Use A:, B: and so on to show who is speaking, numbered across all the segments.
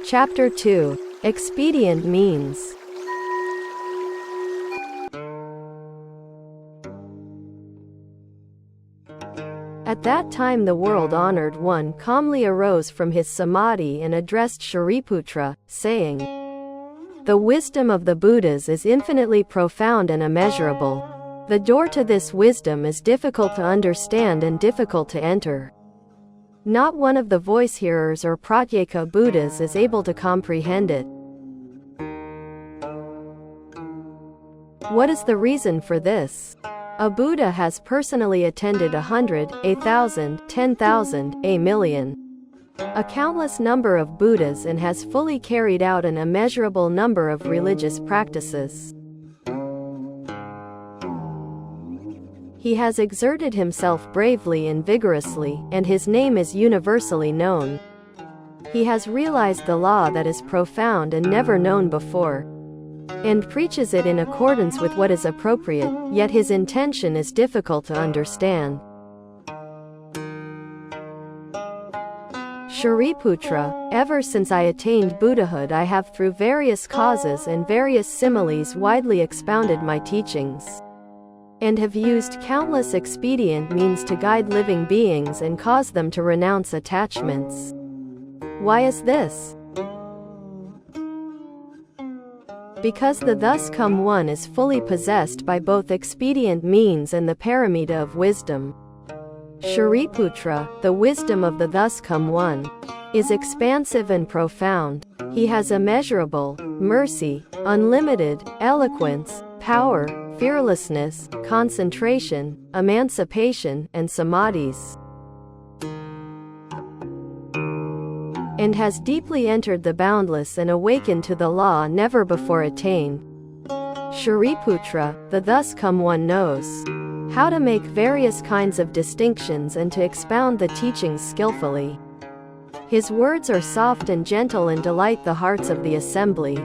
A: Chapter 2. Expedient Means. At that time the world-honored one calmly arose from his samadhi and addressed Shariputra, saying, "The wisdom of the Buddhas is infinitely profound and immeasurable. The door to this wisdom is difficult to understand and difficult to enter. Not one of the voice-hearers or Pratyeka Buddhas is able to comprehend it. What is the reason for this? A Buddha has personally attended 100, 1,000, 10,000, a million, a countless number of Buddhas and has fully carried out an immeasurable number of religious practices. He has exerted himself bravely and vigorously, and his name is universally known. He has realized the law that is profound and never known before, and preaches it in accordance with what is appropriate, yet his intention is difficult to understand. Shariputra, ever since I attained Buddhahood I have through various causes and various similes widely expounded my teachings, and have used countless expedient means to guide living beings and cause them to renounce attachments. Why is this? Because the thus come one is fully possessed by both expedient means and the paramita of wisdom. Shariputra, the wisdom of the thus come one, is expansive and profound. He has immeasurable mercy, unlimited eloquence, power, fearlessness, concentration, emancipation, and samadhis, and has deeply entered the boundless and awakened to the law never before attained. Shariputra, the thus come one knows how to make various kinds of distinctions and to expound the teachings skillfully. His words are soft and gentle and delight the hearts of the assembly.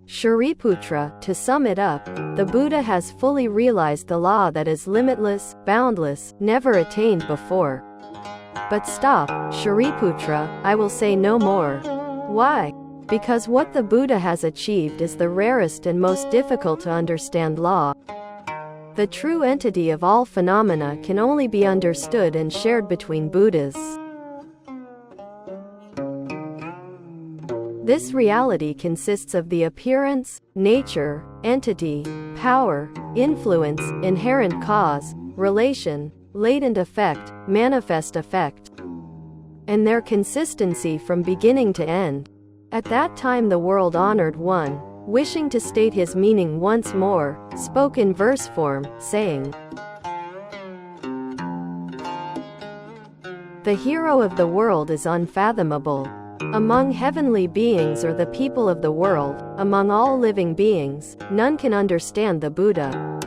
A: Shariputra, to sum it up, the Buddha has fully realized the law that is limitless, boundless, never attained before. But stop, Shariputra, I will say no more. Why? Because what the Buddha has achieved is the rarest and most difficult to understand law. The true entity of all phenomena can only be understood and shared between Buddhas. This reality consists of the appearance, nature, entity, power, influence, inherent cause, relation, latent effect, manifest effect, and their consistency from beginning to end. At that time the world-honored one, wishing to state his meaning once more, spoke in verse form, saying, "The hero of the world is unfathomable. Among heavenly beings or the people of the world, among all living beings, none can understand the Buddha.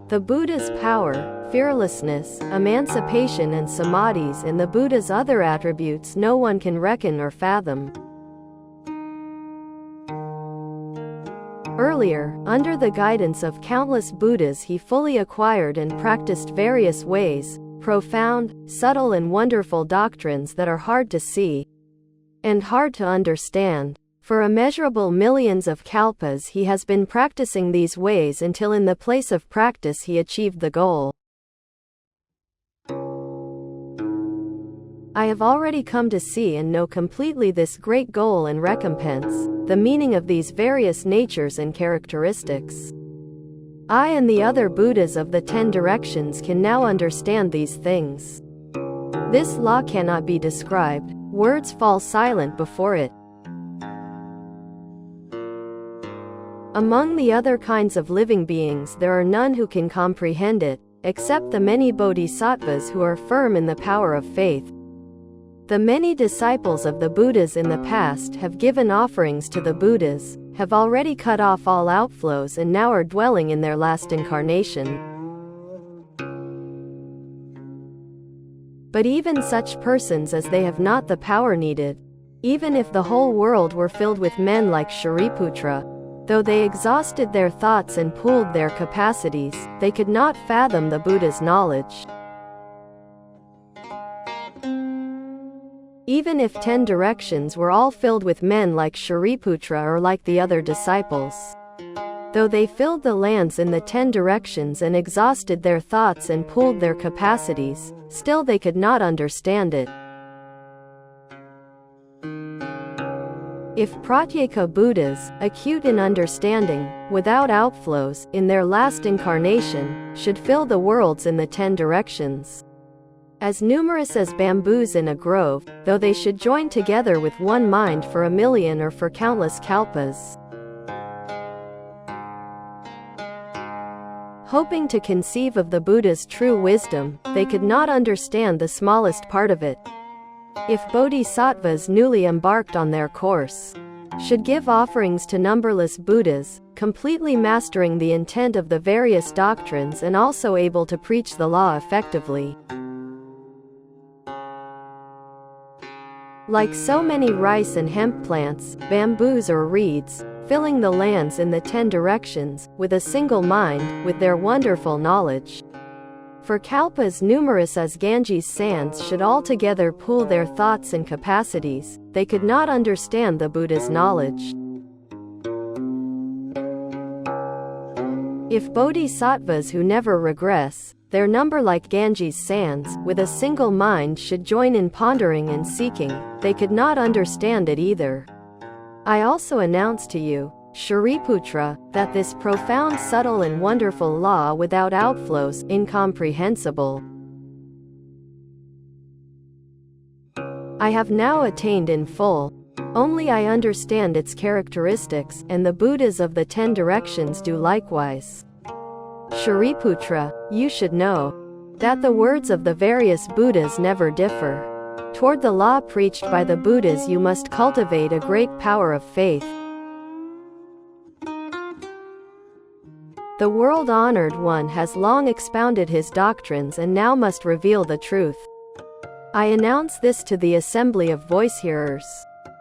A: The Buddha's power, fearlessness, emancipation and samadhis and the Buddha's other attributes no one can reckon or fathom." Earlier, under the guidance of countless Buddhas he fully acquired and practiced various ways, profound, subtle and wonderful doctrines that are hard to see and hard to understand. For immeasurable millions of kalpas he has been practicing these ways until in the place of practice he achieved the goal. I have already come to see and know completely this great goal and recompense, the meaning of these various natures and characteristics. I and the other Buddhas of the 10 directions can now understand these things. This law cannot be described, words fall silent before it. Among the other kinds of living beings there are none who can comprehend it, except the many bodhisattvas who are firm in the power of faith. The many disciples of the Buddhas in the past have given offerings to the Buddhas, have already cut off all outflows and now are dwelling in their last incarnation. But even such persons as they have not the power needed. Even if the whole world were filled with men like Shariputra, though they exhausted their thoughts and pooled their capacities, they could not fathom the Buddha's knowledge. Even if 10 directions were all filled with men like Shariputra or like the other disciples. Though they filled the lands in the 10 directions and exhausted their thoughts and pooled their capacities, still they could not understand it. If Pratyeka Buddhas, acute in understanding, without outflows, in their last incarnation, should fill the worlds in the 10 directions, as numerous as bamboos in a grove, though they should join together with one mind for 1,000,000 or for countless kalpas, hoping to conceive of the Buddha's true wisdom, they could not understand the smallest part of it. If bodhisattvas newly embarked on their course should give offerings to numberless Buddhas, completely mastering the intent of the various doctrines and also able to preach the law effectively, like so many rice and hemp plants, bamboos or reeds, filling the lands in the 10 directions, with a single mind, with their wonderful knowledge. For kalpas numerous as Ganges sands should altogether pool their thoughts and capacities, they could not understand the Buddha's knowledge. If bodhisattvas who never regress, their number like Ganges sands, with a single mind should join in pondering and seeking, they could not understand it either. I also announce to you, Shariputra, that this profound, subtle and wonderful law without outflows, incomprehensible, I have now attained in full. Only I understand its characteristics, and the Buddhas of the 10 directions do likewise. Shariputra, you should know that the words of the various Buddhas never differ. Toward the law preached by the Buddhas you must cultivate a great power of faith. The world-honored one has long expounded his doctrines and now must reveal the truth. I announce this to the assembly of voice-hearers,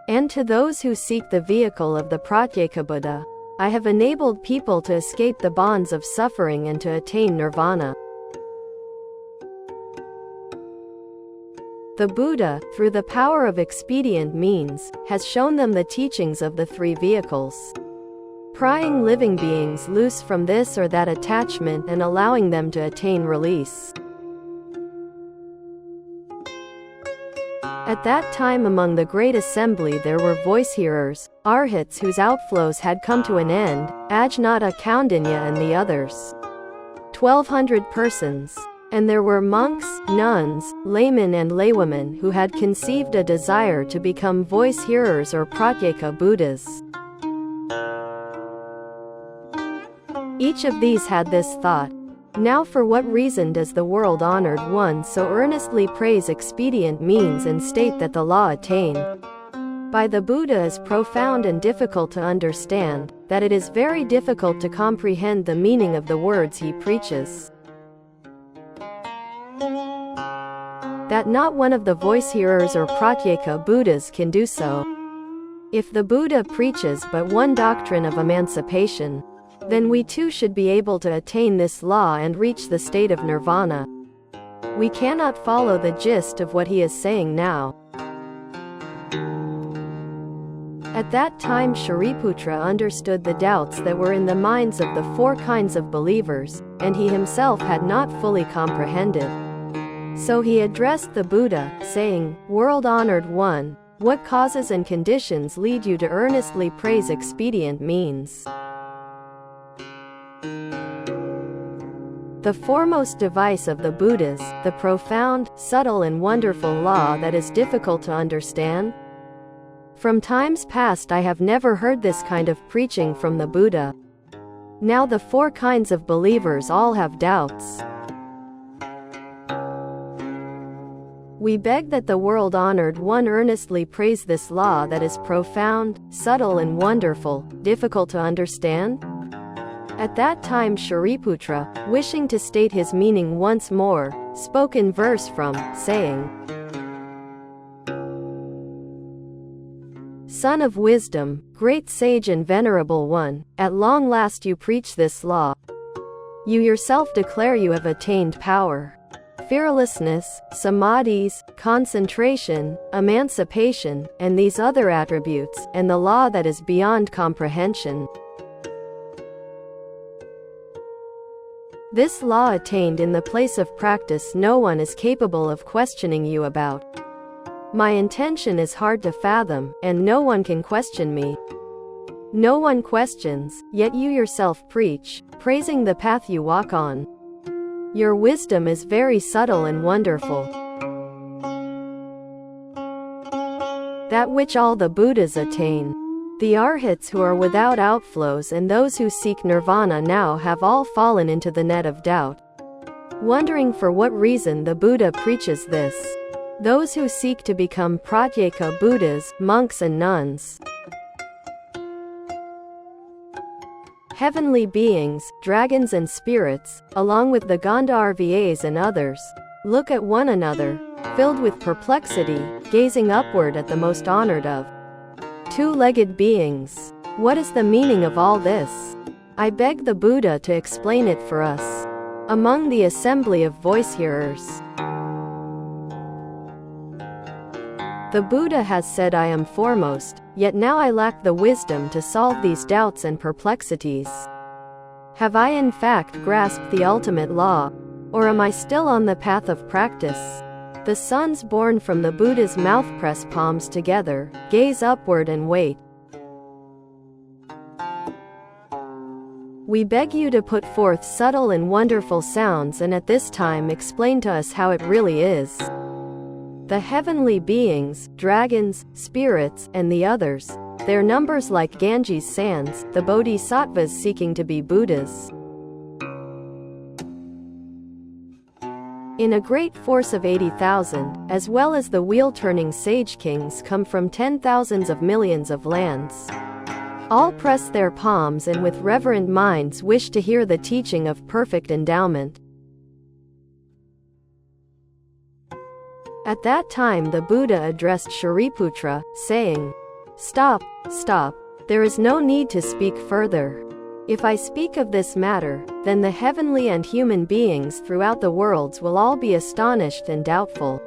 A: and to those who seek the vehicle of the Pratyeka Buddha. I have enabled people to escape the bonds of suffering and to attain nirvana. The Buddha, through the power of expedient means, has shown them the teachings of the 3 vehicles, prying living beings loose from this or that attachment and allowing them to attain release. At that time among the great assembly there were voice-hearers, arhats whose outflows had come to an end, Ajnata Kaundinya and the others, 1,200 persons. And there were monks, nuns, laymen and laywomen who had conceived a desire to become voice-hearers or Pratyeka Buddhas. Each of these had this thought: now for what reason does the world-honored one so earnestly praise expedient means and state that the law attained by the Buddha is profound and difficult to understand, that it is very difficult to comprehend the meaning of the words he preaches? That not one of the voice-hearers or Pratyeka Buddhas can do so. If the Buddha preaches but one doctrine of emancipation, then we too should be able to attain this law and reach the state of nirvana. We cannot follow the gist of what he is saying now. At that time Shariputra understood the doubts that were in the minds of the 4 kinds of believers, and he himself had not fully comprehended. So he addressed the Buddha, saying, "World-honored one, what causes and conditions lead you to earnestly praise expedient means?" The foremost device of the Buddhas, the profound, subtle and wonderful law that is difficult to understand? From times past I have never heard this kind of preaching from the Buddha. Now the 4 kinds of believers all have doubts. We beg that the world-honored one earnestly praise this law that is profound, subtle and wonderful, difficult to understand? At that time Shariputra, wishing to state his meaning once more, spoke in verse from, saying, "Son of wisdom, great sage and venerable one, at long last you preach this law. You yourself declare you have attained power. fearlessness, samadhis, concentration, emancipation, and these other attributes, and the law that is beyond comprehension. This law attained in the place of practice no one is capable of questioning you about. My intention is hard to fathom, and no one can question me. No one questions, yet you yourself preach, praising the path you walk on. Your wisdom is very subtle and wonderful. That which all the Buddhas attain. The arhats who are without outflows and those who seek nirvana now have all fallen into the net of doubt, wondering for what reason the Buddha preaches this. Those who seek to become pratyeka Buddhas, monks and nuns, heavenly beings, dragons and spirits, along with the Gandharvas and others, look at one another, filled with perplexity, gazing upward at the most honored of two-legged beings. What is the meaning of all this? I beg the Buddha to explain it for us. Among the assembly of voice-hearers, the Buddha has said, I am foremost, yet now I lack the wisdom to solve these doubts and perplexities. Have I in fact grasped the ultimate law, or am I still on the path of practice? The sons born from the Buddha's mouth press palms together, gaze upward and wait. We beg you to put forth subtle and wonderful sounds and at this time explain to us how it really is. The heavenly beings, dragons, spirits, and the others, their numbers like Ganges sands, the bodhisattvas seeking to be Buddhas. In a great force of 80,000, as well as the wheel-turning sage kings come from 10,000s of millions of lands. All press their palms and with reverent minds wish to hear the teaching of perfect endowment. At that time the Buddha addressed Shariputra, saying, Stop, stop, there is no need to speak further. If I speak of this matter, then the heavenly and human beings throughout the worlds will all be astonished and doubtful.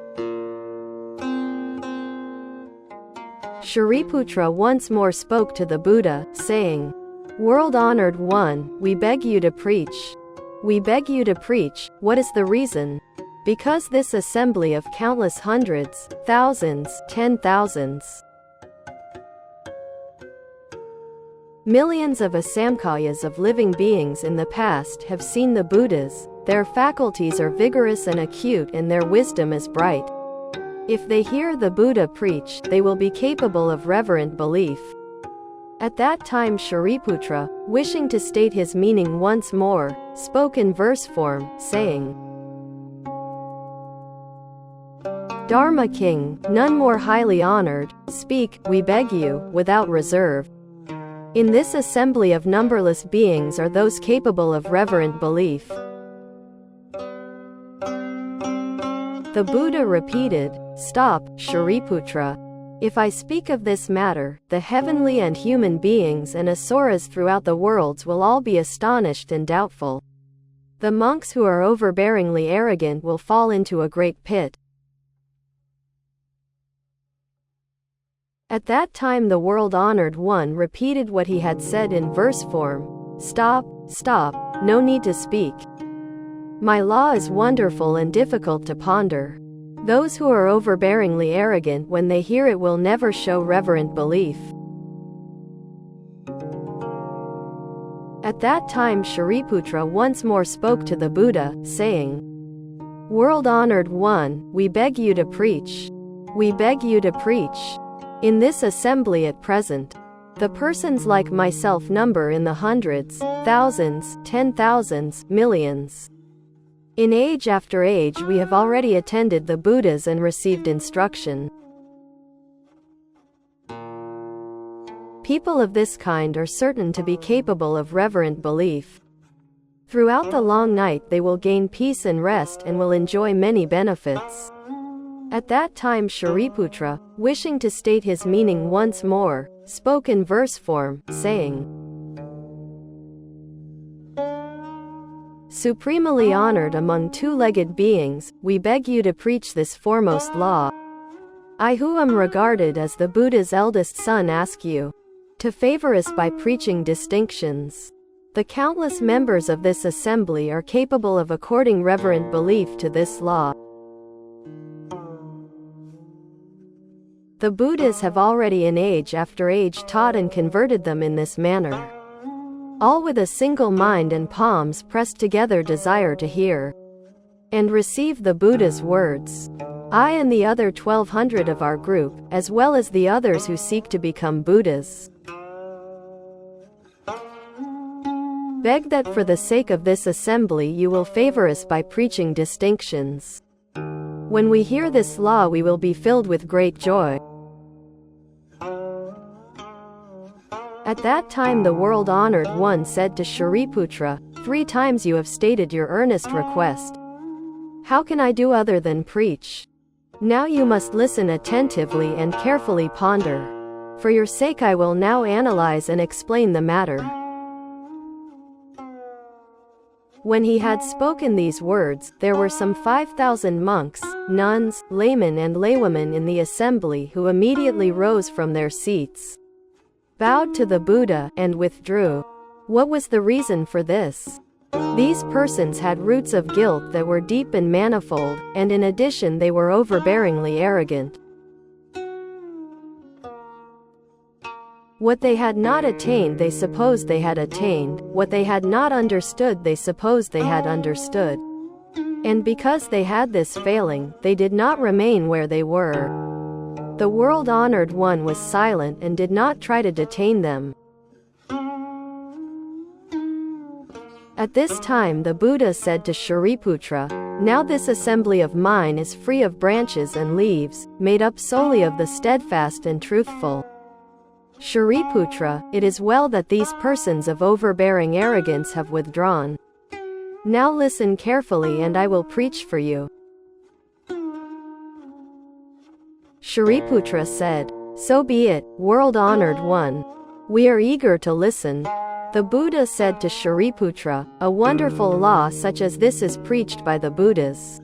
A: Shariputra once more spoke to the Buddha, saying, World-honored one, we beg you to preach. We beg you to preach. What is the reason? Because this assembly of countless hundreds, thousands, 10,000s, millions of asamkayas of living beings in the past have seen the Buddhas. Their faculties are vigorous and acute and their wisdom is bright. If they hear the Buddha preach, they will be capable of reverent belief. At that time Shariputra, wishing to state his meaning once more, spoke in verse form, saying, Dharma King, none more highly honored, speak, we beg you, without reserve. In this assembly of numberless beings are those capable of reverent belief. The Buddha repeated, Stop, Shariputra. If I speak of this matter, the heavenly and human beings and asuras throughout the worlds will all be astonished and doubtful. The monks who are overbearingly arrogant will fall into a great pit. At that time the world-honored one repeated what he had said in verse form. Stop, stop, no need to speak. My law is wonderful and difficult to ponder. Those who are overbearingly arrogant when they hear it will never show reverent belief. At that time Shariputra once more spoke to the Buddha, saying, World-honored one, we beg you to preach. We beg you to preach. In this assembly at present, the persons like myself number in the hundreds, thousands, 10,000s, millions. In age after age we have already attended the Buddhas and received instruction. People of this kind are certain to be capable of reverent belief. Throughout the long night they will gain peace and rest and will enjoy many benefits. At that time Shariputra, wishing to state his meaning once more, spoke in verse form, saying, Supremely honored among two-legged beings, we beg you to preach this foremost law. I, who am regarded as the Buddha's eldest son, ask you to favor us by preaching distinctions. The countless members of this assembly are capable of according reverent belief to this law. The Buddhas have already in age after age taught and converted them in this manner. All with a single mind and palms pressed together desire to hear and receive the Buddha's words. I and the other 1,200 of our group, as well as the others who seek to become Buddhas, beg that for the sake of this assembly you will favor us by preaching distinctions. When we hear this law we will be filled with great joy. At that time the world-honored one said to Shariputra, 3 times you have stated your earnest request. How can I do other than preach? Now you must listen attentively and carefully ponder. For your sake I will now analyze and explain the matter. When he had spoken these words, there were some 5,000 monks, nuns, laymen and laywomen in the assembly who immediately rose from their seats, bowed to the Buddha, and withdrew. What was the reason for this? These persons had roots of guilt that were deep and manifold, and in addition they were overbearingly arrogant. What they had not attained they supposed they had attained, what they had not understood they supposed they had understood. And because they had this failing, they did not remain where they were. The world-honored one was silent and did not try to detain them. At this time the Buddha said to Shariputra, now this assembly of mine is free of branches and leaves, made up solely of the steadfast and truthful. Shariputra, it is well that these persons of overbearing arrogance have withdrawn. Now listen carefully and I will preach for you. Shariputra said, so be it, world-honored one. We are eager to listen. The Buddha said to Shariputra, a wonderful law such as this is preached by the Buddhas.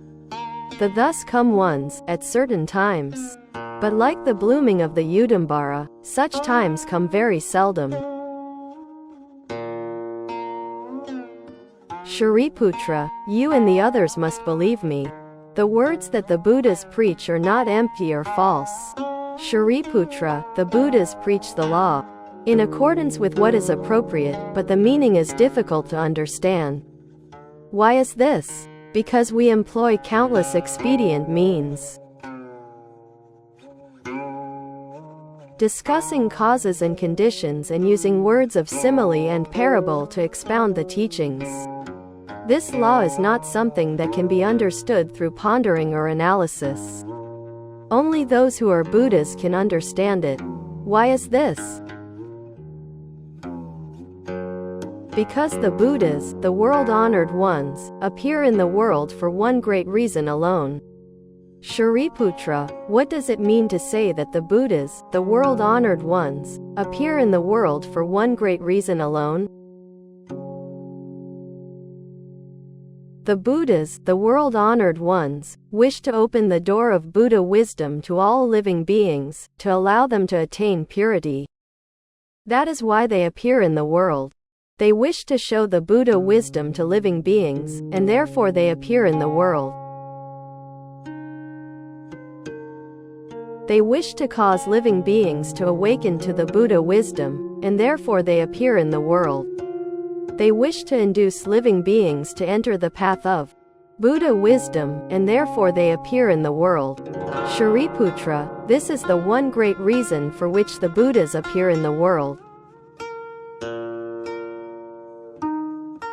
A: The thus come ones, at certain times. But like the blooming of the Udambara, such times come very seldom. Shariputra, you and the others must believe me. The words that the Buddhas preach are not empty or false. Shariputra, the Buddhas preach the law in accordance with what is appropriate, but the meaning is difficult to understand. Why is this? Because we employ countless expedient means, discussing causes and conditions and using words of simile and parable to expound the teachings. This law is not something that can be understood through pondering or analysis. Only those who are Buddhas can understand it. Why is this? Because the Buddhas, the world-honored ones, appear in the world for one great reason alone. Shariputra, what does it mean to say that the Buddhas, the world-honored ones, appear in the world for one great reason alone? The Buddhas, the world-honored ones, wish to open the door of Buddha wisdom to all living beings, to allow them to attain purity. That is why they appear in the world. They wish to show the Buddha wisdom to living beings, and therefore they appear in the world. They wish to cause living beings to awaken to the Buddha wisdom, and therefore they appear in the world. They wish to induce living beings to enter the path of Buddha wisdom, and therefore they appear in the world. Shariputra, this is the one great reason for which the Buddhas appear in the world.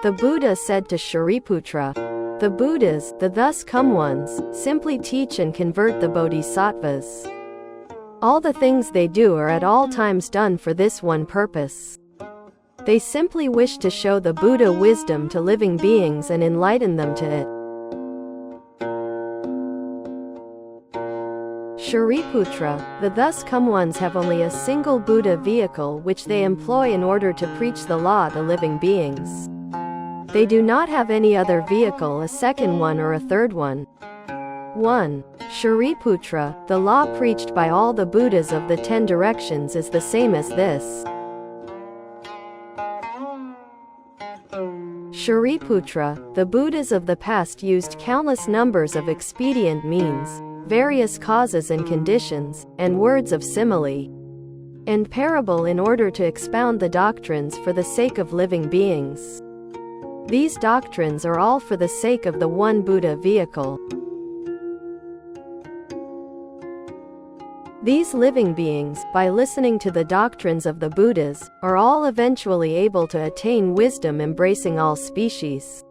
A: The Buddha said to Shariputra, the Buddhas, the thus come ones, simply teach and convert the bodhisattvas. All the things they do are at all times done for this one purpose. They simply wish to show the Buddha wisdom to living beings and enlighten them to it. Shariputra, the thus come ones have only a single Buddha vehicle which they employ in order to preach the law to living beings. They do not have any other vehicle, a second one or a third one. 1. Shariputra, the law preached by all the Buddhas of the 10 directions is the same as this. Shariputra, the Buddhas of the past used countless numbers of expedient means, various causes and conditions, and words of simile and parable in order to expound the doctrines for the sake of living beings. These doctrines are all for the sake of the one Buddha vehicle. These living beings, by listening to the doctrines of the Buddhas, are all eventually able to attain wisdom embracing all species.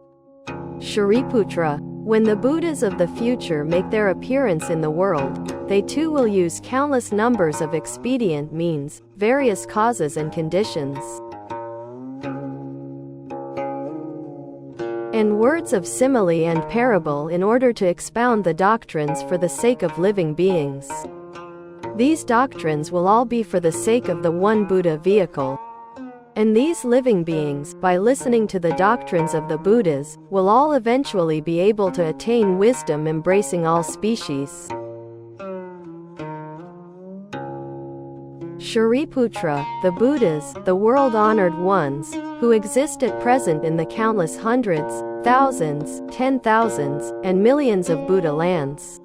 A: Shariputra, when the Buddhas of the future make their appearance in the world, they too will use countless numbers of expedient means, various causes and conditions, and words of simile and parable in order to expound the doctrines for the sake of living beings. These doctrines will all be for the sake of the one Buddha vehicle. And these living beings, by listening to the doctrines of the Buddhas, will all eventually be able to attain wisdom embracing all species. Shariputra, the Buddhas, the world-honored ones, who exist at present in the countless hundreds, thousands, 10,000s, and millions of Buddha lands,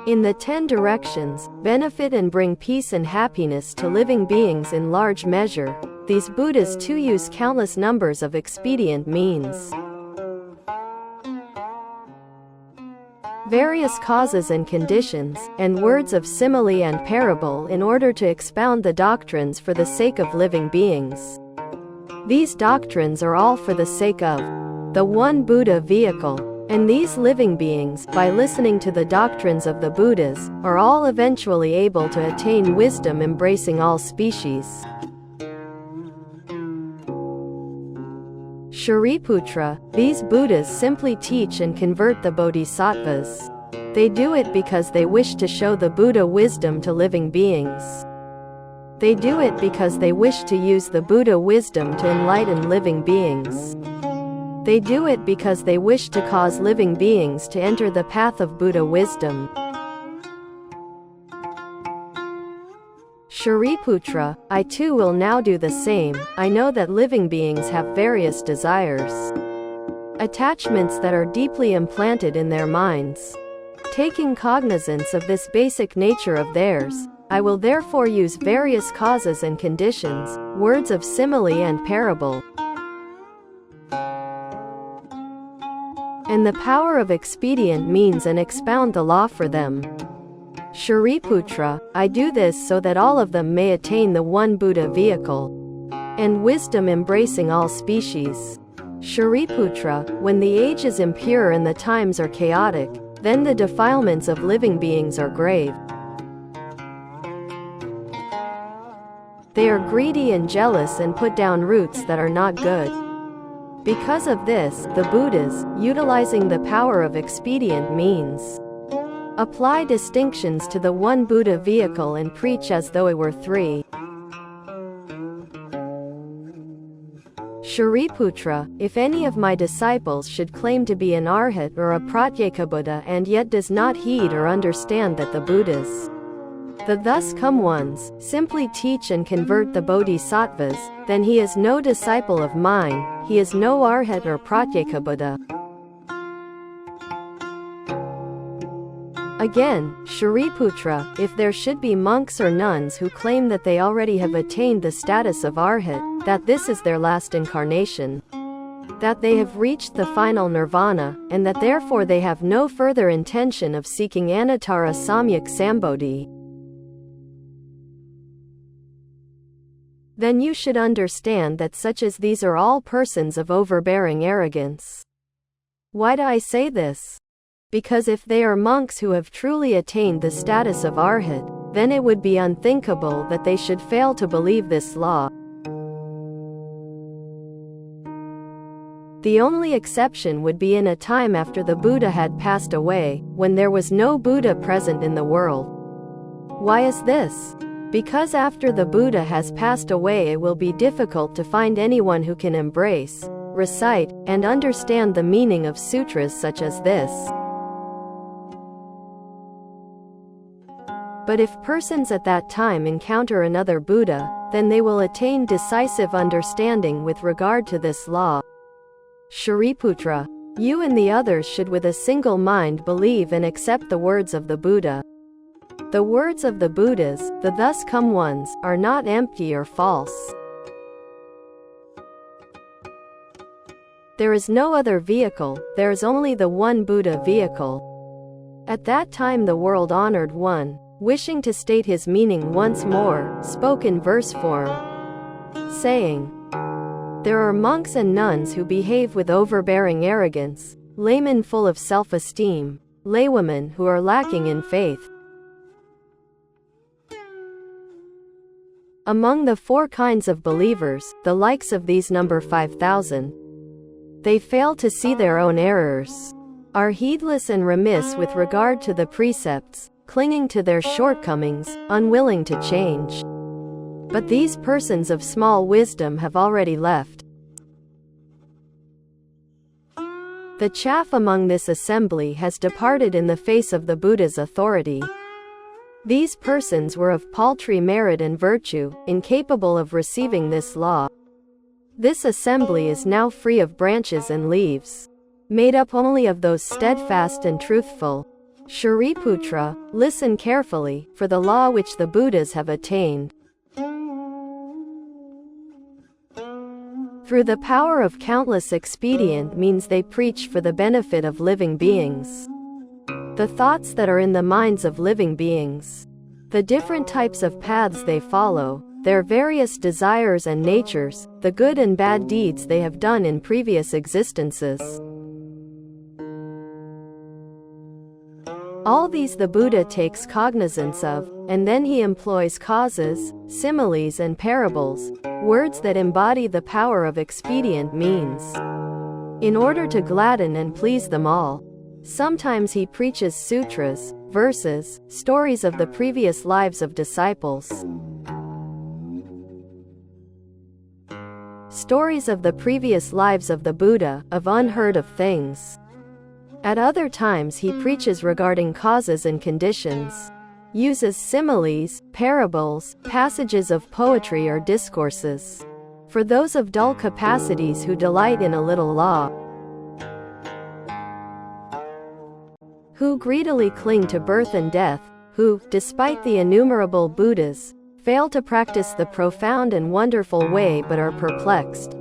A: in the 10 directions, benefit and bring peace and happiness to living beings in large measure. These Buddhas too use countless numbers of expedient means, various causes and conditions, and words of simile and parable in order to expound the doctrines for the sake of living beings. These doctrines are all for the sake of the one Buddha vehicle. And these living beings, by listening to the doctrines of the Buddhas, are all eventually able to attain wisdom embracing all species. Shariputra, these Buddhas simply teach and convert the bodhisattvas. They do it because they wish to show the Buddha wisdom to living beings. They do it because they wish to use the Buddha wisdom to enlighten living beings. They do it because they wish to cause living beings to enter the path of Buddha wisdom. Shariputra, I too will now do the same. I know that living beings have various desires, attachments that are deeply implanted in their minds. Taking cognizance of this basic nature of theirs, I will therefore use various causes and conditions, words of simile and parable, and the power of expedient means and expound the law for them. Shariputra, I do this so that all of them may attain the one Buddha vehicle, and wisdom embracing all species. Shariputra, when the age is impure and the times are chaotic, then the defilements of living beings are grave. They are greedy and jealous and put down roots that are not good. Because of this, the Buddhas, utilizing the power of expedient means, apply distinctions to the one Buddha vehicle and preach as though it were three. Shariputra, if any of my disciples should claim to be an arhat or a pratyekabuddha and yet does not heed or understand that the Buddhas, the thus come ones, simply teach and convert the bodhisattvas, then he is no disciple of mine, he is no arhat or pratyekabuddha. Again, Shariputra, if there should be monks or nuns who claim that they already have attained the status of arhat, that this is their last incarnation, that they have reached the final nirvana, and that therefore they have no further intention of seeking Anuttara Samyak Sambodhi, then you should understand that such as these are all persons of overbearing arrogance. Why do I say this? Because if they are monks who have truly attained the status of arhat, then it would be unthinkable that they should fail to believe this law. The only exception would be in a time after the Buddha had passed away, when there was no Buddha present in the world. Why is this? Because after the Buddha has passed away it will be difficult to find anyone who can embrace, recite, and understand the meaning of sutras such as this. But if persons at that time encounter another Buddha, then they will attain decisive understanding with regard to this law. Shariputra, you and the others should with a single mind believe and accept the words of the Buddha. The words of the Buddhas, the thus come ones, are not empty or false. There is no other vehicle, there is only the one Buddha vehicle. At that time the world honored one, wishing to state his meaning once more, spoke in verse form, saying, there are monks and nuns who behave with overbearing arrogance, laymen full of self-esteem, laywomen who are lacking in faith. Among the four kinds of believers, the likes of these number 5,000. They fail to see their own errors, are heedless and remiss with regard to the precepts, clinging to their shortcomings, unwilling to change. But these persons of small wisdom have already left. The chaff among this assembly has departed in the face of the Buddha's authority. These persons were of paltry merit and virtue, incapable of receiving this law. This assembly is now free of branches and leaves, made up only of those steadfast and truthful. Shariputra, listen carefully, for the law which the Buddhas have attained. Through the power of countless expedient means they preach for the benefit of living beings. The thoughts that are in the minds of living beings. The different types of paths they follow, their various desires and natures, the good and bad deeds they have done in previous existences. All these the Buddha takes cognizance of, and then he employs causes, similes and parables, words that embody the power of expedient means, in order to gladden and please them all. Sometimes he preaches sutras, verses, stories of the previous lives of disciples. Stories of the previous lives of the Buddha, of unheard of things. At other times he preaches regarding causes and conditions, uses similes, parables, passages of poetry or discourses, for those of dull capacities who delight in a little law, who greedily cling to birth and death, who, despite the innumerable Buddhas, fail to practice the profound and wonderful way but are perplexed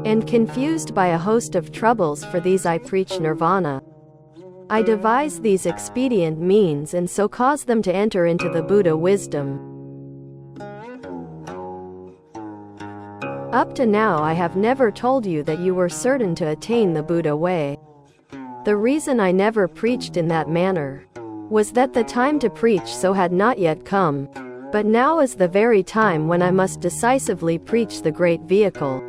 A: and confused by a host of troubles. For these I preach nirvana. I devise these expedient means and so cause them to enter into the Buddha wisdom. Up to now I have never told you that you were certain to attain the Buddha way. The reason I never preached in that manner was that the time to preach so had not yet come. But now is the very time when I must decisively preach the great vehicle.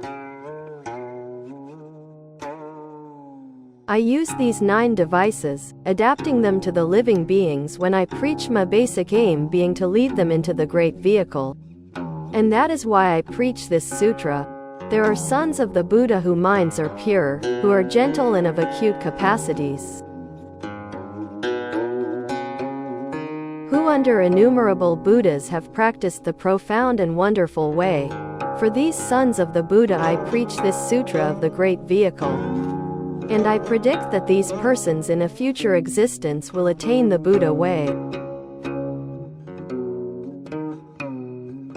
A: I use these 9 devices, adapting them to the living beings when I preach, my basic aim being to lead them into the great vehicle. And that is why I preach this sutra. There are sons of the Buddha whose minds are pure, who are gentle and of acute capacities, who under innumerable Buddhas have practiced the profound and wonderful way. For these sons of the Buddha I preach this sutra of the great vehicle. And I predict that these persons in a future existence will attain the Buddha way.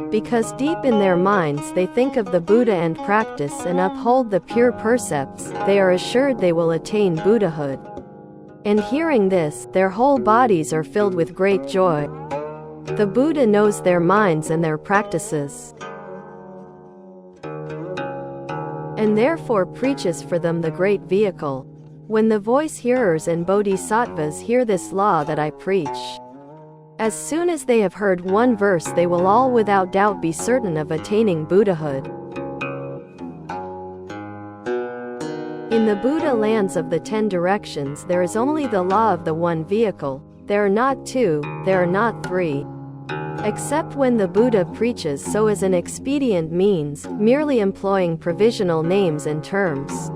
A: Because deep in their minds they think of the Buddha and practice and uphold the pure precepts, they are assured they will attain Buddhahood. And hearing this, their whole bodies are filled with great joy. The Buddha knows their minds and their practices, and therefore preaches for them the great vehicle. When the voice hearers and bodhisattvas hear this law that I preach, as soon as they have heard one verse they will all without doubt be certain of attaining Buddhahood. In the Buddha lands of the 10 directions there is only the law of the one vehicle. There are not 2, there are not 3. except when the Buddha preaches so as an expedient means, merely employing provisional names and terms.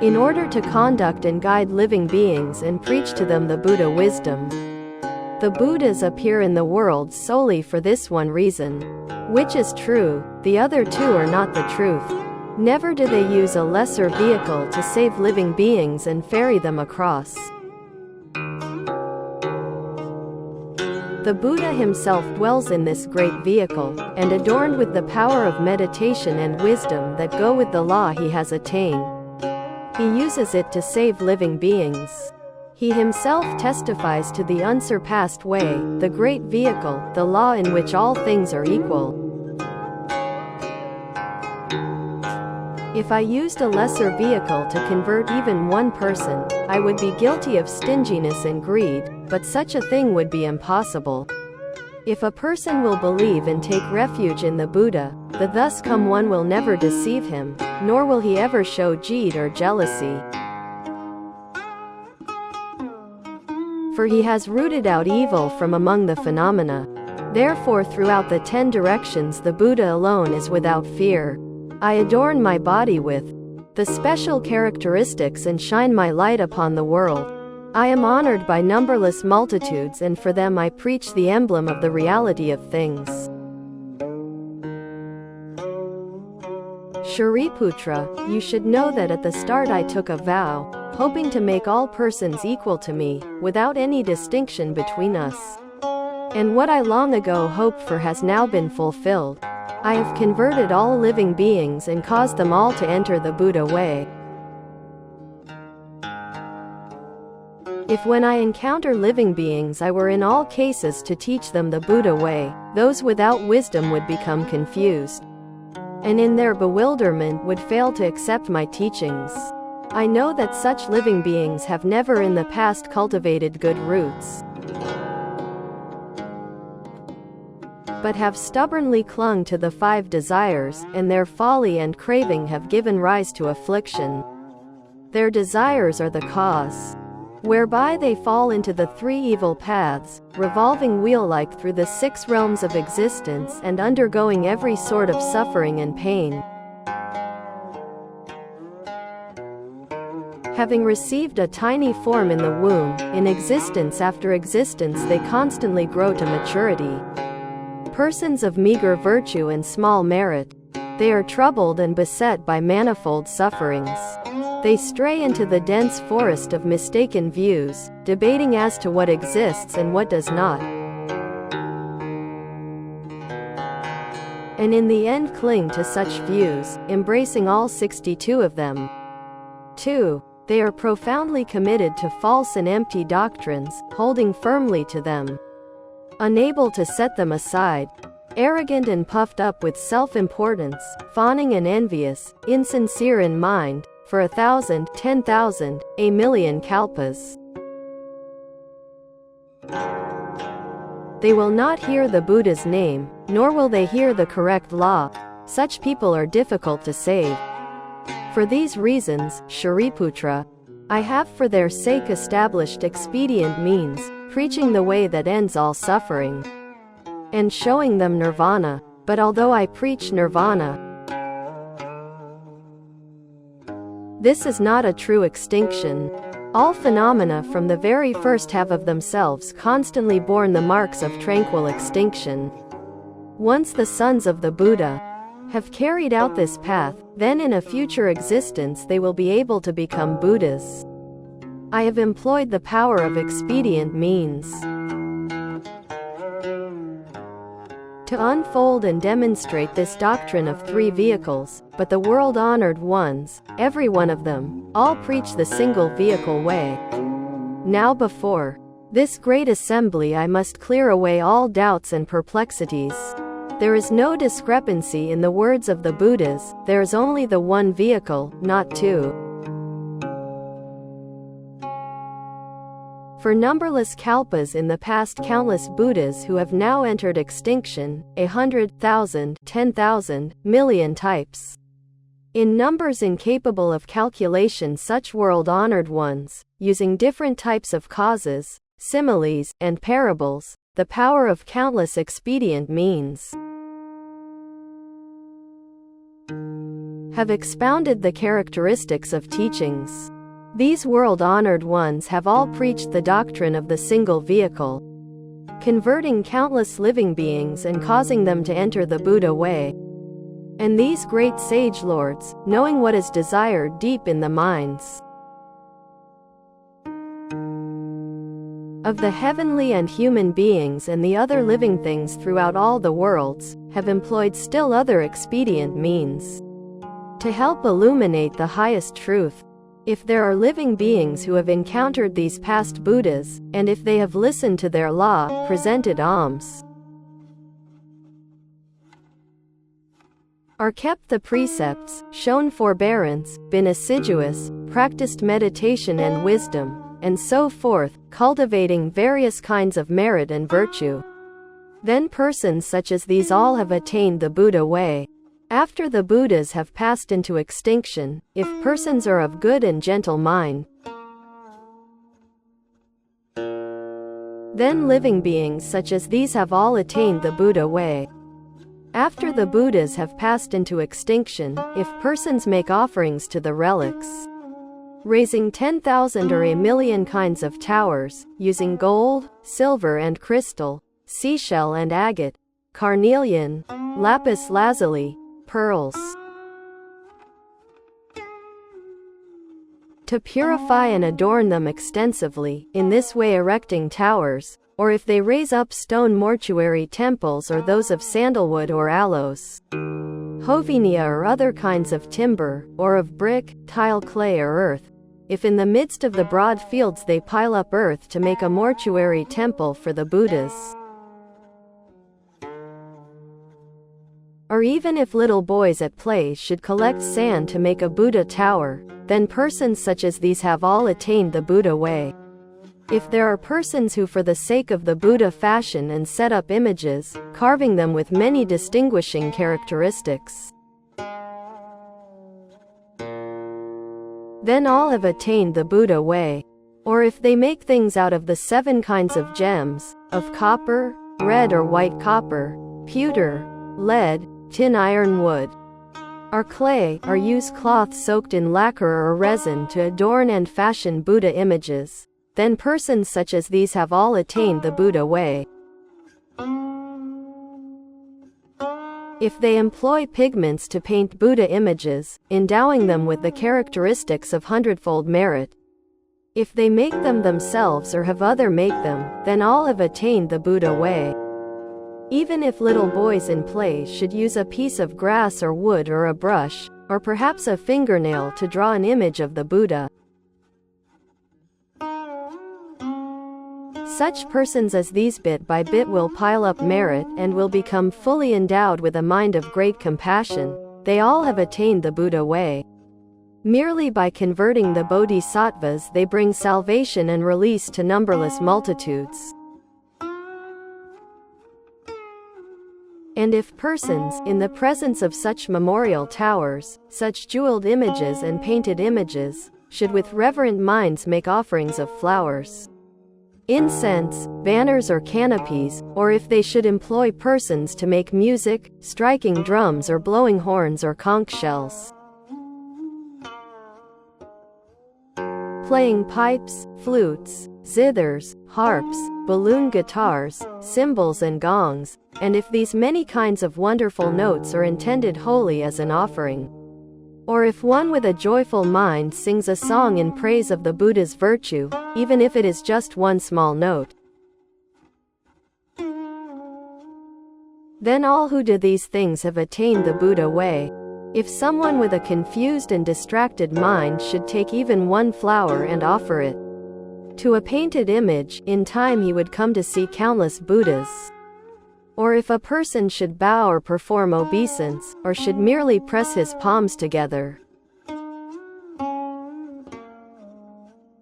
A: In order to conduct and guide living beings and preach to them the Buddha wisdom. The Buddhas appear in the world solely for this one reason. Which is true, the other two are not the truth. Never do they use a lesser vehicle to save living beings and ferry them across. The Buddha himself dwells in this great vehicle, and adorned with the power of meditation and wisdom that go with the law he has attained. He uses it to save living beings. He himself testifies to the unsurpassed way, the great vehicle, the law in which all things are equal. If I used a lesser vehicle to convert even one person, I would be guilty of stinginess and greed, but such a thing would be impossible. If a person will believe and take refuge in the Buddha, the thus come one will never deceive him, nor will he ever show greed or jealousy. For he has rooted out evil from among the phenomena. Therefore throughout the 10 directions the Buddha alone is without fear. I adorn my body with the special characteristics and shine my light upon the world. I am honored by numberless multitudes, and for them I preach the emblem of the reality of things. Shariputra, you should know that at the start I took a vow, hoping to make all persons equal to me, without any distinction between us. And what I long ago hoped for has now been fulfilled. I have converted all living beings and caused them all to enter the Buddha way. If when I encounter living beings I were in all cases to teach them the Buddha way, those without wisdom would become confused, and in their bewilderment would fail to accept my teachings. I know that such living beings have never in the past cultivated good roots, but have stubbornly clung to the 5 desires, and their folly and craving have given rise to affliction. Their desires are the cause whereby they fall into the 3 evil paths, revolving wheel-like through the 6 realms of existence and undergoing every sort of suffering and pain. Having received a tiny form in the womb, in existence after existence they constantly grow to maturity. Persons of meager virtue and small merit, they are troubled and beset by manifold sufferings. They stray into the dense forest of mistaken views, debating as to what exists and what does not, and in the end cling to such views, embracing all 62 of them. 2. They are profoundly committed to false and empty doctrines, holding firmly to them, unable to set them aside. Arrogant and puffed up with self-importance, fawning and envious, insincere in mind, for 1,000, 10,000, a million kalpas. They will not hear the Buddha's name, nor will they hear the correct law. Such people are difficult to save. For these reasons, Shariputra, I have for their sake established expedient means, preaching the way that ends all suffering, and showing them nirvana. But although I preach nirvana, this is not a true extinction. All phenomena from the very first have of themselves constantly borne the marks of tranquil extinction. Once the sons of the Buddha have carried out this path, then in a future existence they will be able to become Buddhas. I have employed the power of expedient means to unfold and demonstrate this doctrine of 3 vehicles, but the world-honored ones, every one of them, all preach the single vehicle way. Now before this great assembly I must clear away all doubts and perplexities. There is no discrepancy in the words of the Buddhas, there is only the one vehicle, not 2. For numberless kalpas in the past, countless Buddhas who have now entered extinction, 100,000, 10,000, million types. In numbers incapable of calculation, such world-honored ones, using different types of causes, similes, and parables, the power of countless expedient means, have expounded the characteristics of teachings. These world-honored ones have all preached the doctrine of the single vehicle, converting countless living beings and causing them to enter the Buddha way. And these great sage lords, knowing what is desired deep in the minds of the heavenly and human beings and the other living things throughout all the worlds, have employed still other expedient means to help illuminate the highest truth. If there are living beings who have encountered these past Buddhas, and if they have listened to their law, presented alms, or kept the precepts, shown forbearance, been assiduous, practiced meditation and wisdom, and so forth, cultivating various kinds of merit and virtue, then persons such as these all have attained the Buddha way. After the Buddhas have passed into extinction, if persons are of good and gentle mind, then living beings such as these have all attained the Buddha way. After the Buddhas have passed into extinction, if persons make offerings to the relics, raising 10,000 or 1,000,000 kinds of towers, using gold, silver and crystal, seashell and agate, carnelian, lapis lazuli, pearls, to purify and adorn them extensively, in this way erecting towers, or if they raise up stone mortuary temples or those of sandalwood or aloes, hovenia or other kinds of timber, or of brick, tile, clay or earth, if in the midst of the broad fields they pile up earth to make a mortuary temple for the Buddhas, or even if little boys at play should collect sand to make a Buddha tower, then persons such as these have all attained the Buddha way. If there are persons who for the sake of the Buddha fashion and set up images, carving them with many distinguishing characteristics, then all have attained the Buddha way. Or if they make things out of the 7 kinds of gems, of copper, red or white copper, pewter, lead, tin, iron, wood, or clay, or use cloth soaked in lacquer or resin to adorn and fashion Buddha images, then persons such as these have all attained the Buddha way. If they employ pigments to paint Buddha images, endowing them with the characteristics of hundredfold merit, if they make them themselves or have other make them, then all have attained the Buddha way. Even if little boys in play should use a piece of grass or wood or a brush, or perhaps a fingernail to draw an image of the Buddha, such persons as these bit by bit will pile up merit and will become fully endowed with a mind of great compassion. They all have attained the Buddha way. Merely by converting the bodhisattvas they bring salvation and release to numberless multitudes. And if persons, in the presence of such memorial towers, such jeweled images and painted images, should with reverent minds make offerings of flowers, incense, banners or canopies, or if they should employ persons to make music, striking drums or blowing horns or conch shells, playing pipes, flutes, zithers, harps, balloon guitars, cymbals and gongs, and if these many kinds of wonderful notes are intended wholly as an offering, or if one with a joyful mind sings a song in praise of the Buddha's virtue, even if it is just one small note, then all who do these things have attained the Buddha way. If someone with a confused and distracted mind should take even one flower and offer it to a painted image, in time he would come to see countless Buddhas. Or if a person should bow or perform obeisance, or should merely press his palms together,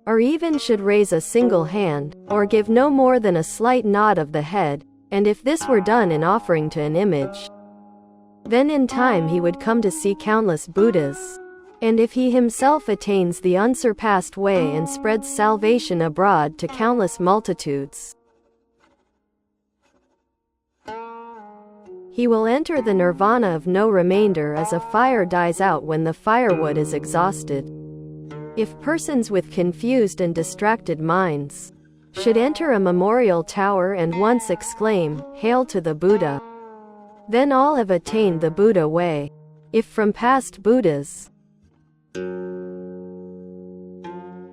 A: or even should raise a single hand, or give no more than a slight nod of the head, and if this were done in offering to an image, then in time he would come to see countless Buddhas. And if he himself attains the unsurpassed way and spreads salvation abroad to countless multitudes, he will enter the nirvana of no remainder as a fire dies out when the firewood is exhausted. If persons with confused and distracted minds should enter a memorial tower and once exclaim, "Hail to the Buddha," then all have attained the Buddha way. If from past Buddhas,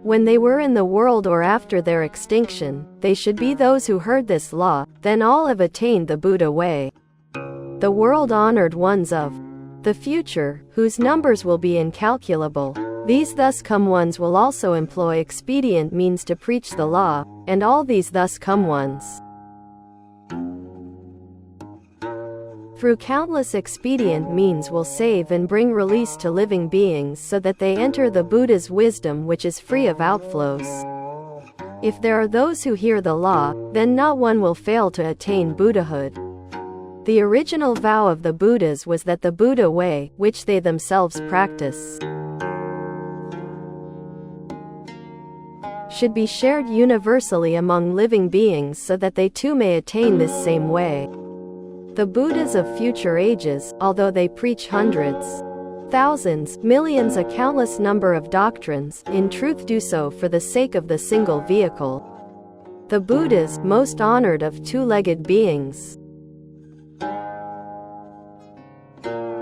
A: when they were in the world or after their extinction, they should be those who heard this law, then all have attained the Buddha way. The world-honored ones of the future, whose numbers will be incalculable, these thus come ones will also employ expedient means to preach the law, and all these thus come ones, through countless expedient means, will save and bring release to living beings so that they enter the Buddha's wisdom, which is free of outflows. If there are those who hear the law, then not one will fail to attain Buddhahood. The original vow of the Buddhas was that the Buddha way, which they themselves practice, should be shared universally among living beings so that they too may attain this same way. The Buddhas of future ages, although they preach hundreds, thousands, millions, a countless number of doctrines, in truth do so for the sake of the single vehicle. The Buddhas, most honored of two-legged beings,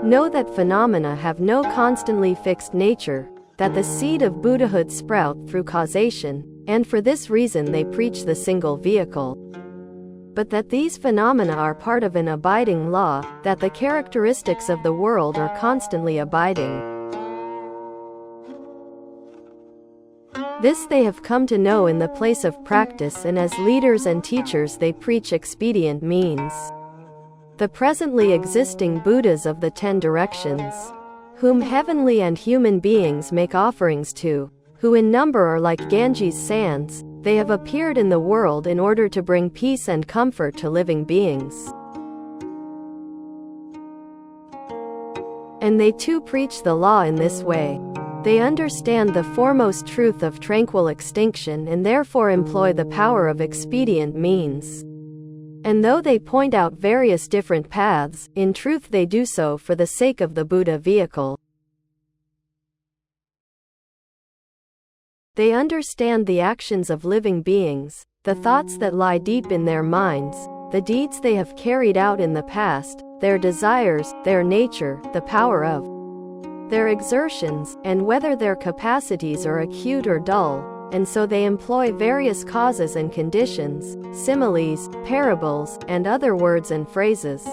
A: know that phenomena have no constantly fixed nature, that the seed of Buddhahood sprout through causation, and for this reason they preach the single vehicle. But that these phenomena are part of an abiding law, that the characteristics of the world are constantly abiding. This they have come to know in the place of practice, and as leaders and teachers they preach expedient means. The presently existing Buddhas of the 10 directions, whom heavenly and human beings make offerings to, who in number are like Ganges sands, they have appeared in the world in order to bring peace and comfort to living beings. And they too preach the law in this way. They understand the foremost truth of tranquil extinction and therefore employ the power of expedient means. And though they point out various different paths, in truth they do so for the sake of the Buddha vehicle. They understand the actions of living beings, the thoughts that lie deep in their minds, the deeds they have carried out in the past, their desires, their nature, the power of their exertions, and whether their capacities are acute or dull. And so they employ various causes and conditions, similes, parables, and other words and phrases,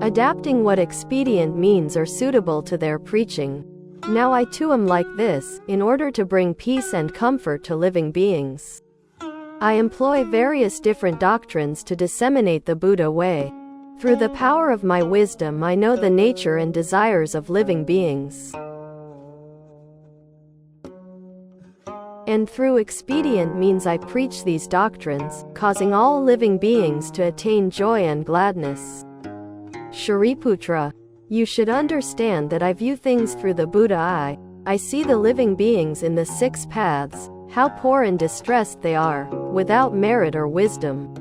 A: adapting what expedient means are suitable to their preaching. Now I too am like this, in order to bring peace and comfort to living beings. I employ various different doctrines to disseminate the Buddha way. Through the power of my wisdom I know the nature and desires of living beings. And through expedient means I preach these doctrines, causing all living beings to attain joy and gladness. Shariputra, you should understand that I view things through the Buddha eye. I see the living beings in the 6 paths, how poor and distressed they are, without merit or wisdom.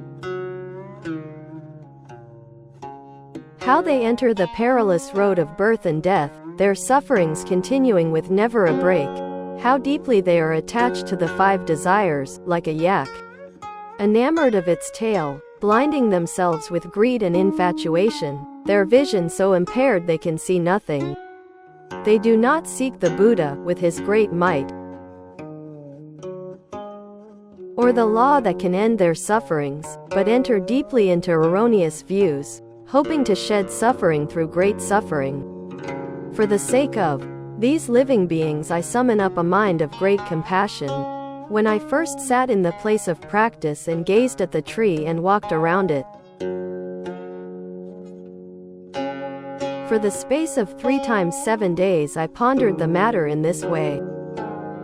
A: How they enter the perilous road of birth and death, their sufferings continuing with never a break. How deeply they are attached to the 5 desires, like a yak, enamored of its tail, blinding themselves with greed and infatuation, their vision so impaired they can see nothing. They do not seek the Buddha, with his great might, or the law that can end their sufferings, but enter deeply into erroneous views, hoping to shed suffering through great suffering. For the sake of these living beings I summon up a mind of great compassion. When I first sat in the place of practice and gazed at the tree and walked around it, for the space of 3 times 7 days I pondered the matter in this way.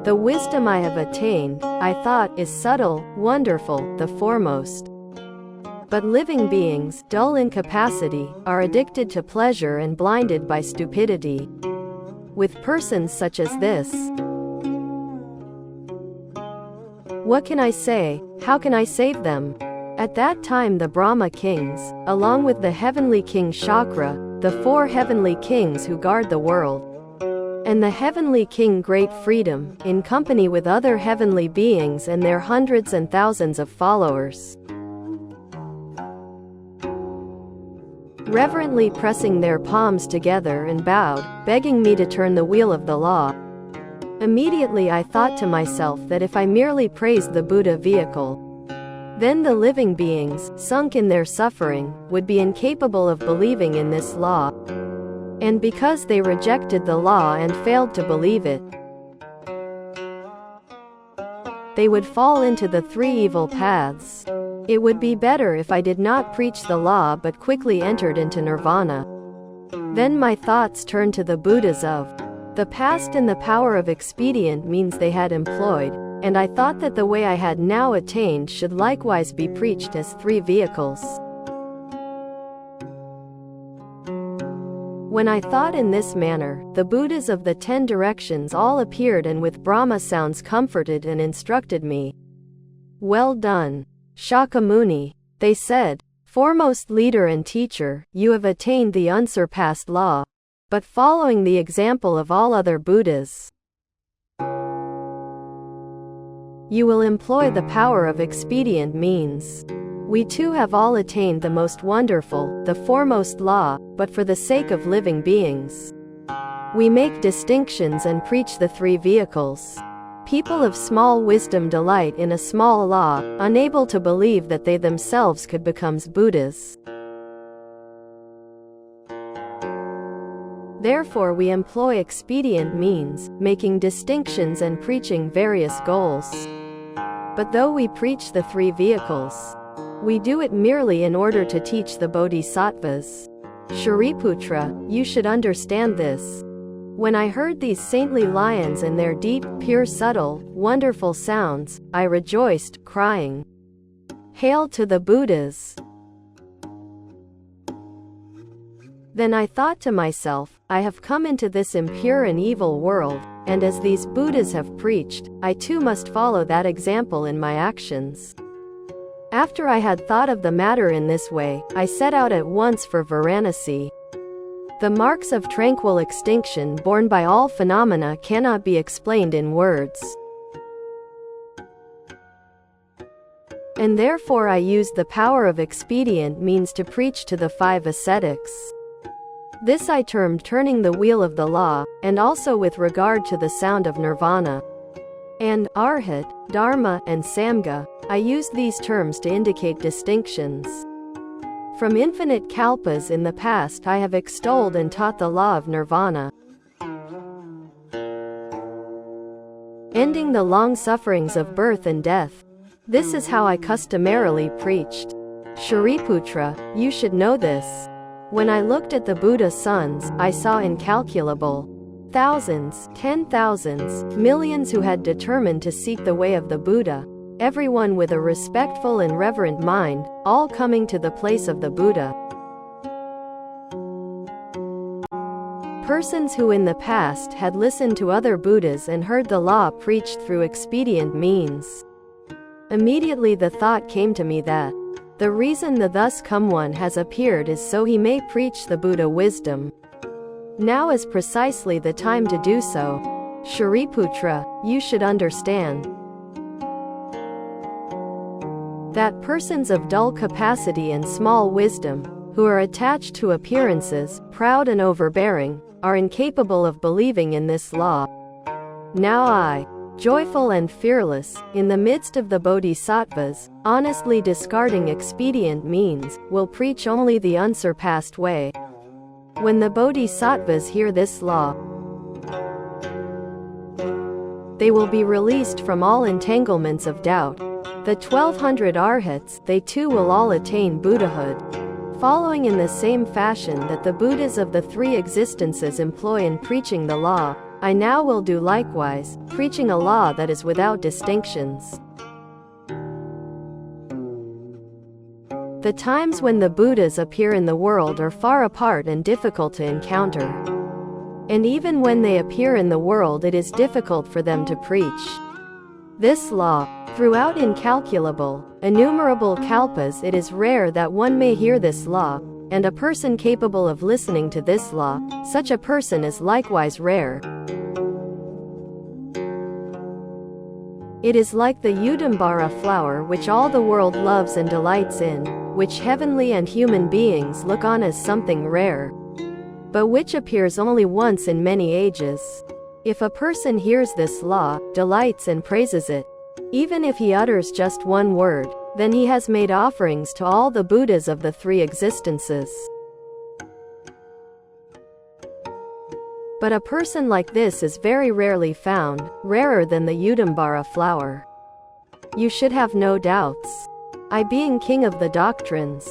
A: The wisdom I have attained, I thought, is subtle, wonderful, the foremost. But living beings, dull in capacity, are addicted to pleasure and blinded by stupidity. With persons such as this, what can I say? How can I save them? At that time the Brahma kings, along with the heavenly king Shakra, the 4 heavenly kings who guard the world, and the heavenly king Great Freedom, in company with other heavenly beings and their hundreds and thousands of followers, reverently pressing their palms together and bowed, begging me to turn the wheel of the law. Immediately I thought to myself that if I merely praised the Buddha vehicle, then the living beings, sunk in their suffering, would be incapable of believing in this law. And because they rejected the law and failed to believe it, they would fall into the 3 evil paths. It would be better if I did not preach the law but quickly entered into nirvana. Then my thoughts turned to the Buddhas of the past and the power of expedient means they had employed, and I thought that the way I had now attained should likewise be preached as 3 vehicles. When I thought in this manner, the Buddhas of the 10 directions all appeared and with Brahma sounds comforted and instructed me. Well done, Shakyamuni, they said, foremost leader and teacher, you have attained the unsurpassed law. But following the example of all other Buddhas, you will employ the power of expedient means. We too have all attained the most wonderful, the foremost law, but for the sake of living beings, we make distinctions and preach the 3 vehicles. People of small wisdom delight in a small law, unable to believe that they themselves could become Buddhas. Therefore we employ expedient means, making distinctions and preaching various goals. But though we preach the 3 vehicles, we do it merely in order to teach the Bodhisattvas. Shariputra, you should understand this. When I heard these saintly lions and their deep, pure, subtle, wonderful sounds, I rejoiced, crying, "Hail to the Buddhas!" Then I thought to myself, I have come into this impure and evil world, and as these Buddhas have preached, I too must follow that example in my actions. After I had thought of the matter in this way, I set out at once for Varanasi. The marks of tranquil extinction borne by all phenomena cannot be explained in words. And therefore I used the power of expedient means to preach to the 5 ascetics. This I termed turning the wheel of the law, and also with regard to the sound of nirvana and arhat, dharma, and samga, I used these terms to indicate distinctions. From infinite kalpas in the past I have extolled and taught the law of nirvana, ending the long sufferings of birth and death. This is how I customarily preached. Shariputra, you should know this. When I looked at the Buddha sons, I saw incalculable thousands, 10,000s, millions who had determined to seek the way of the Buddha, everyone with a respectful and reverent mind, all coming to the place of the Buddha. Persons who in the past had listened to other Buddhas and heard the law preached through expedient means. Immediately the thought came to me that the reason the thus come one has appeared is so he may preach the Buddha wisdom. Now is precisely the time to do so. Shariputra, you should understand that persons of dull capacity and small wisdom, who are attached to appearances, proud and overbearing, are incapable of believing in this law. Now I, joyful and fearless, in the midst of the Bodhisattvas, honestly discarding expedient means, will preach only the unsurpassed way. When the Bodhisattvas hear this law, they will be released from all entanglements of doubt. The 1200 arhats, they too will all attain Buddhahood. Following in the same fashion that the Buddhas of the 3 existences employ in preaching the law, I now will do likewise, preaching a law that is without distinctions. The times when the Buddhas appear in the world are far apart and difficult to encounter. And even when they appear in the world, it is difficult for them to preach this law. Throughout incalculable, innumerable kalpas, it is rare that one may hear this law, and a person capable of listening to this law, such a person is likewise rare. It is like the Udambara flower which all the world loves and delights in, which heavenly and human beings look on as something rare, but which appears only once in many ages. If a person hears this law, delights and praises it, even if he utters just one word, then he has made offerings to all the Buddhas of the three existences. But a person like this is very rarely found, rarer than the Udambara flower. You should have no doubts. I, being king of the doctrines,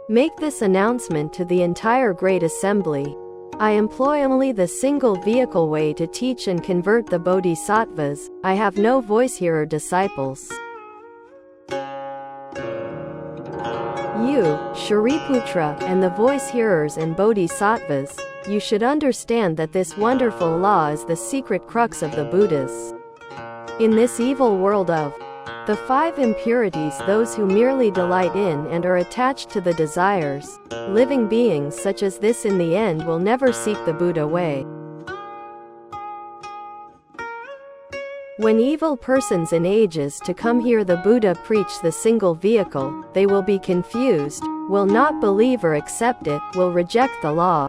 A: make this announcement to the entire great assembly. I employ only the single vehicle way to teach and convert the bodhisattvas. I have no voice-hearer disciples. You, Shariputra, and the voice-hearers and bodhisattvas, you should understand that this wonderful law is the secret crux of the Buddhas. In this evil world of the five impurities, those who merely delight in and are attached to the desires, living beings such as this in the end will never seek the Buddha way. When evil persons in ages to come hear the Buddha preach the single vehicle, they will be confused, will not believe or accept it, will reject the law,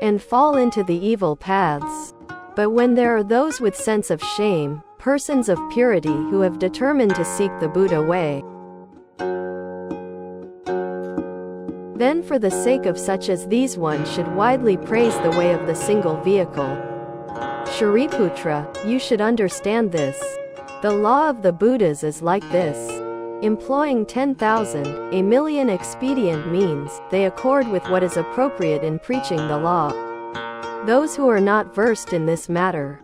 A: and fall into the evil paths. But when there are those with sense of shame, persons of purity who have determined to seek the Buddha way, then for the sake of such as these one should widely praise the way of the single vehicle. Shariputra, you should understand this. The law of the Buddhas is like this. Employing 10,000, a million expedient means, they accord with what is appropriate in preaching the law. Those who are not versed in this matter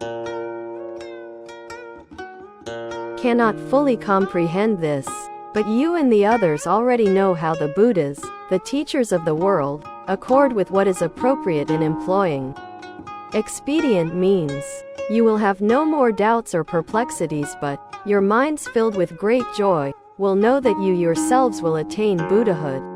A: cannot fully comprehend this, but you and the others already know how the Buddhas, the teachers of the world, accord with what is appropriate in employing expedient means. You will have no more doubts or perplexities, but your minds filled with great joy will know that you yourselves will attain Buddhahood.